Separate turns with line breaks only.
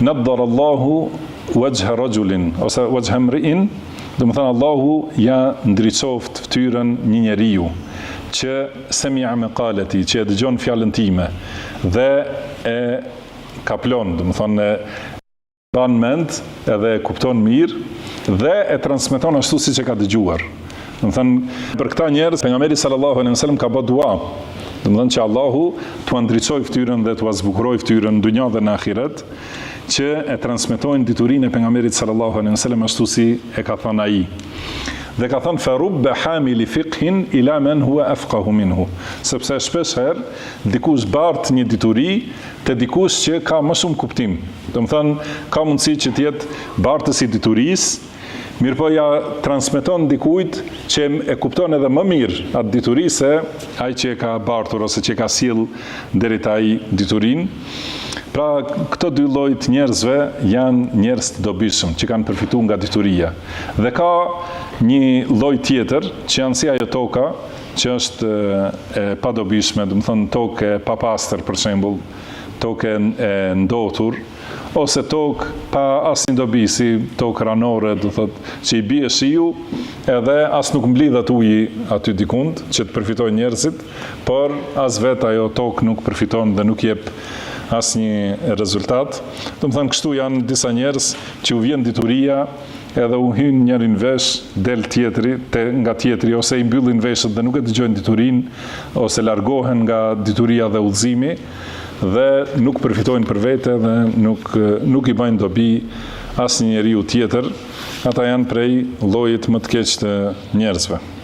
naddarallahu wajha rajulin ose wajha mri'in, do të thënë Allahu ja ndriçoft fytyrën një njeriu që semi'a maqalati, që e dëgjon fjalën time dhe e kaplon, do të thënë ban mend edhe e kupton mirë dhe e transmeton ashtu siç e ka dëgjuar. Do të thënë për këta njerëz pejgamberi sallallahu alaihi wasallam ka bërë dua. Do të thënë që Allahu t'u ndriçoj fytyrën dhe t'u zbukuroj fytyrën në dunjë dhe në ahiret, që e transmetojnë diturinë e pejgamberit sallallahu alaihi wasallam ashtu si e ka thënë ai. Dhe ka thënë farubba hamili fiqhin ila man huwa afqahu minhu, sepse shpesh herë dikush bart një dituri te dikush që ka më shumë kuptim. Do të thënë ka mundësi që të jetë bartësi diturisë, mirë po ja transmeton dikujt që e kupton edhe më mirë atë dituri se ai që e ka bartur ose që e ka sjell deri te ai diturinë. Pra, këto dy lloj të njerëzve janë njerëz të dobishëm që kanë përfituar nga dituria. Dhe ka një lloj tjetër që janë si ajo toka, që është e padobishme, do të thonë tokë e papastër për shembull, tokë e ndotur, ose tokë pa asnjë dobi, si tokë ranore, do thotë që i bie shiu, edhe as nuk mblidhet uji aty dikund që të përfitojnë njerëzit, por as vetë ajo tokë nuk përfiton dhe nuk jep asnjë rezultat. Do të thënë kështu janë disa njerëz që u vjen dituria edhe u hyn njërin vesh, del tjetri nga tjetri, ose i mbyllin veshët dhe nuk e dëgjojnë diturinë, ose largohen nga dituria dhe udhëzimi dhe nuk përfitojnë për vete dhe nuk i bëjnë dobi asnjë njeriu tjetër. Ata janë prej llojit më të keq të njerëzve.